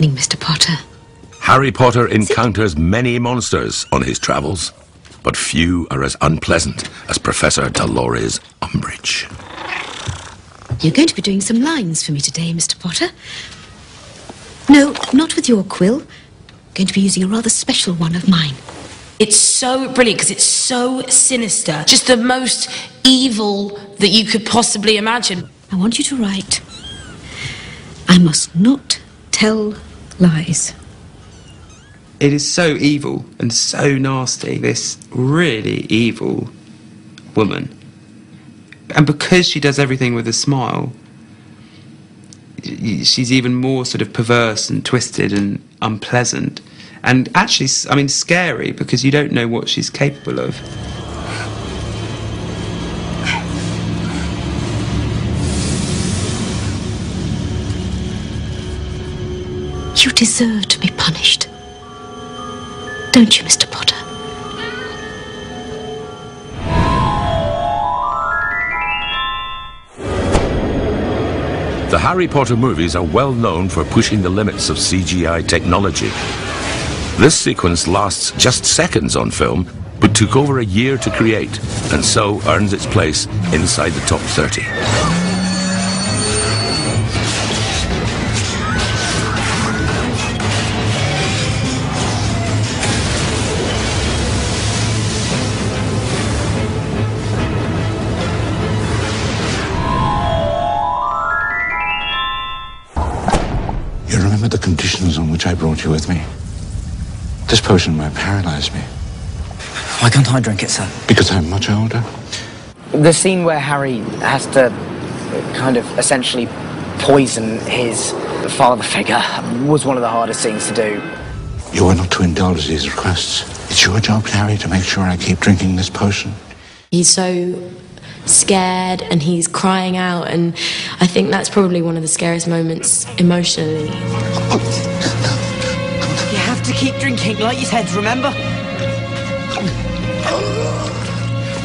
evening, Mr. Potter. Harry Potter encounters many monsters on his travels, but few are as unpleasant as Professor Dolores Umbitch. You're going to be doing some lines for me today, Mr. Potter. No, not with your quill. I'm going to be using a rather special one of mine. It's so brilliant because it's so sinister. Just the most evil that you could possibly imagine. I want you to write, I must not tell lies. It is so evil and so nasty, this really evil woman. And because she does everything with a smile, she's even more sort of perverse and twisted and unpleasant. And actually, I mean, scary, because you don't know what she's capable of. You deserve to be punished. Don't you, Mr. Potter? The Harry Potter movies are well known for pushing the limits of CGI technology. This sequence lasts just seconds on film, but took over a year to create, and so earns its place inside the top 30. You remember the conditions on which I brought you with me? This potion might paralyze me. Why can't I drink it, sir? Because I'm much older. The scene where Harry has to kind of essentially poison his father figure was one of the hardest scenes to do. You are not to indulge these requests. It's your job, Harry, to make sure I keep drinking this potion. He's so scared and he's crying out, and I think that's probably one of the scariest moments emotionally. You have to keep drinking, like you said, remember?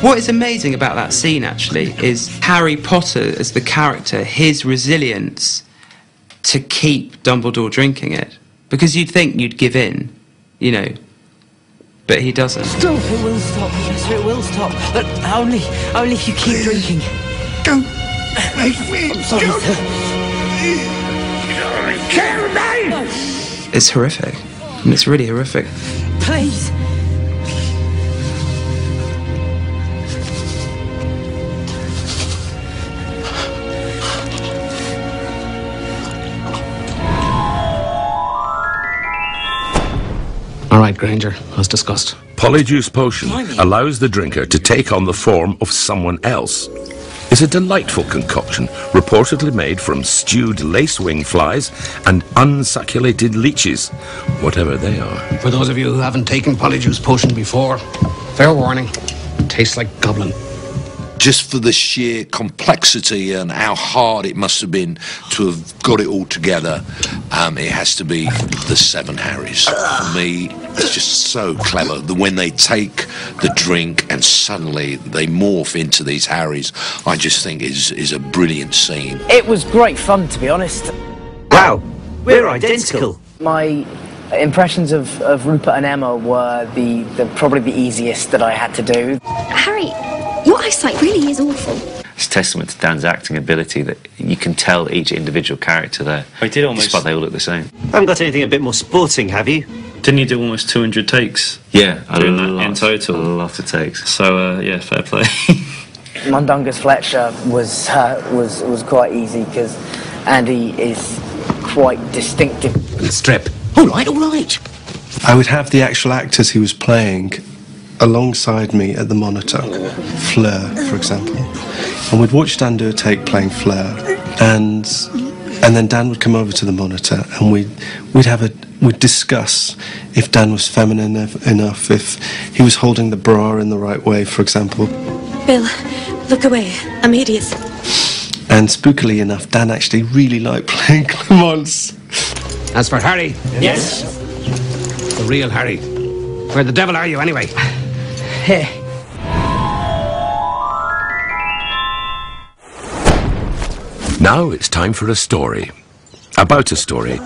What is amazing about that scene, actually, is Harry Potter as the character, his resilience to keep Dumbledore drinking it. Because you'd think you'd give in, you know, but he doesn't. Stop, it will stop, yes, it will stop. But only if you keep drinking. Don't make me. I'm sorry, sir. Kill me! No. It's horrific. And it's really horrific. Please. All right, Granger, as discussed. Polyjuice Potion allows the drinker to take on the form of someone else. It's a delightful concoction, reportedly made from stewed lacewing flies and unsucculated leeches, whatever they are. For those of you who haven't taken Polyjuice Potion before, fair warning, tastes like goblin. Just for the sheer complexity and how hard it must have been to have got it all together, it has to be the Seven Harrys. For me, it's just so clever that when they take the drink and suddenly they morph into these Harrys, I just think is a brilliant scene. It was great fun, to be honest. Wow, we're identical. My impressions of Rupert and Emma were probably the easiest that I had to do. Harry, your eyesight really is awful. It's testament to Dan's acting ability that you can tell each individual character there. I did almost. Despite they all look the same. Haven't got anything a bit more sporting, have you? Didn't you do almost 200 takes? Yeah, doing that in total. A lot of takes. So yeah, fair play. Mundungus Fletcher was quite easy because Andy is quite distinctive. Strip. All right. I would have the actual actors he was playing alongside me at the monitor, Fleur, for example, and we'd watch Dan do a take playing Fleur, and then Dan would come over to the monitor, and we'd discuss if Dan was feminine enough, if he was holding the bra in the right way, for example. Bill, look away. I'm hideous. And spookily enough, Dan actually really liked playing Clemence. As for Harry, Yes? the real Harry, where the devil are you anyway? Here. Now it's time for a story. about a story,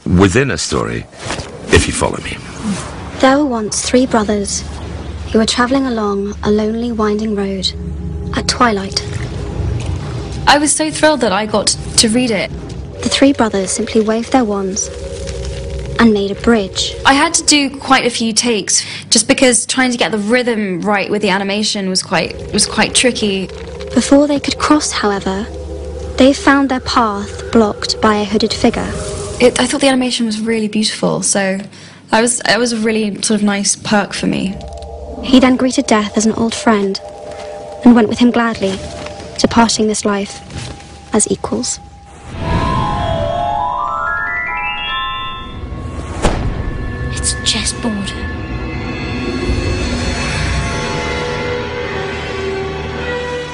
within a story, if you follow me. There were once 3 brothers who were travelling along a lonely, winding road at twilight. I was so thrilled that I got to read it. The 3 brothers simply waved their wands and made a bridge. I had to do quite a few takes just because trying to get the rhythm right with the animation was quite tricky. Before they could cross, however, they found their path blocked by a hooded figure. I thought the animation was really beautiful, so that was a really sort of nice perk for me. He then greeted death as an old friend and went with him gladly, departing this life as equals. It's a chessboard.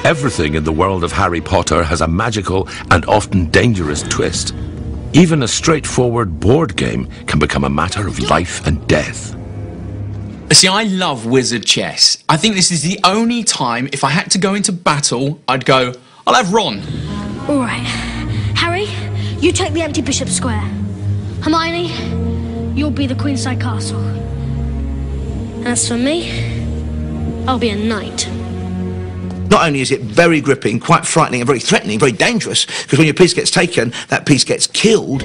Everything in the world of Harry Potter has a magical and often dangerous twist. Even a straightforward board game can become a matter of life and death. See, I love wizard chess. I think this is the only time, if I had to go into battle, I'd go, I'll have Ron. All right. Harry, you take the empty bishop square. Hermione, you'll be the Queenside Castle. And as for me, I'll be a knight. Not only is it very gripping, quite frightening and very threatening, very dangerous, because when your piece gets taken, that piece gets killed.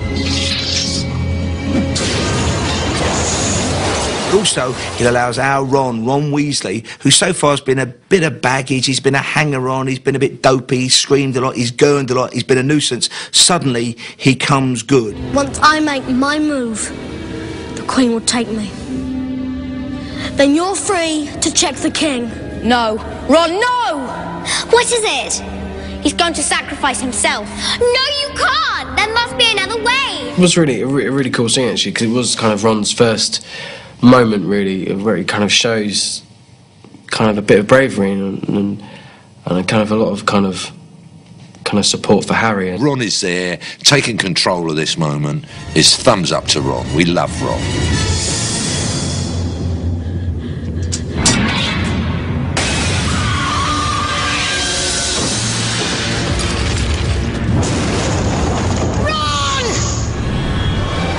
But also, it allows our Ron Weasley, who so far has been a bit of baggage, he's been a hanger-on, he's been a bit dopey, he's screamed a lot, he's gurned a lot, he's been a nuisance. Suddenly, he comes good. Once I make my move, the Queen will take me. Then you're free to check the King. No. Ron, no! What is it? He's going to sacrifice himself. No, you can't! There must be another way! It was really a really cool scene, actually, because it was kind of Ron's first moment, really, where he kind of shows kind of a bit of bravery and kind of a lot of kind of support for Harry. Ron is there, taking control of this moment. It's thumbs up to Ron. We love Ron.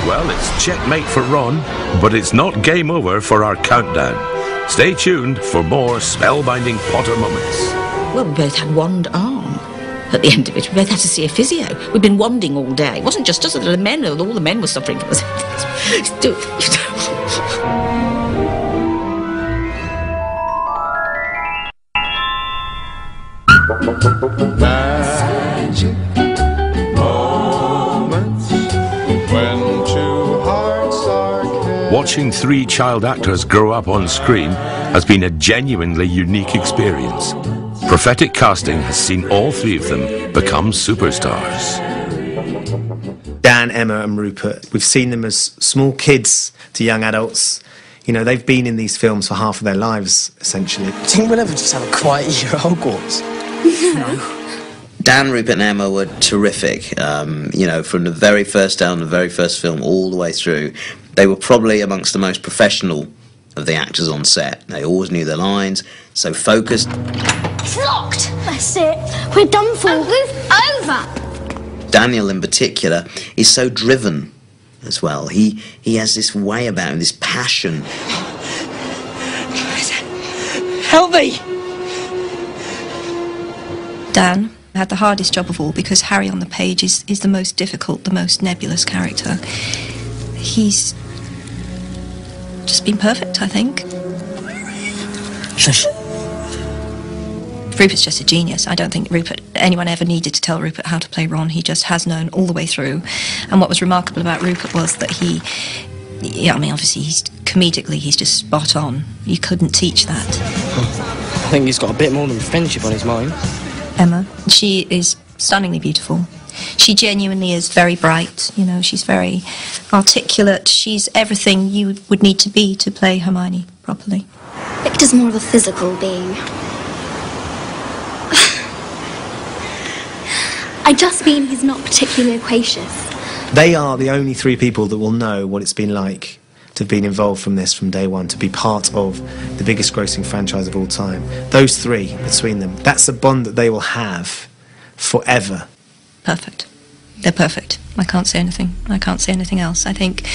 Well, it's checkmate for Ron, but it's not game over for our countdown. Stay tuned for more spellbinding Potter moments. Well, we both had wand arm. At the end of it, we both had to see a physio. We'd been wanding all day. It wasn't just us, the men, all the men were suffering from this. Magic moments when two hearts are connected. Watching 3 child actors grow up on screen has been a genuinely unique experience. Prophetic casting has seen all 3 of them become superstars. Dan, Emma and Rupert, we've seen them as small kids to young adults. You know, they've been in these films for half of their lives, essentially. Do you think we'll ever just have a quiet year at Hogwarts? No. Dan, Rupert and Emma were terrific. You know, from the very first down, the very first film, all the way through. They were probably amongst the most professional of the actors on set. They always knew their lines, so focused. It's locked! That's it. We're done for. Move over! Daniel, in particular, is so driven as well. He has this way about him, this passion. Help me! Dan had the hardest job of all because Harry on the page is the most difficult, the most nebulous character. He's just been perfect, I think. Shush. Rupert's just a genius. I don't think anyone ever needed to tell Rupert how to play Ron. He just has known all the way through. And what was remarkable about Rupert was that I mean, obviously, comedically, he's just spot on. You couldn't teach that. I think he's got a bit more than friendship on his mind. Emma, she is stunningly beautiful. She genuinely is very bright, you know, she's very articulate. She's everything you would need to be to play Hermione properly. Victor's more of a physical being. I just mean he's not particularly loquacious. They are the only 3 people that will know what it's been like to have been involved from day one, to be part of the biggest grossing franchise of all time. Those 3 between them, that's a bond that they will have forever. Perfect. they're perfect. I can't say anything. I can't say anything else. I think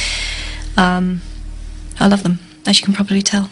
I love them, as you can probably tell.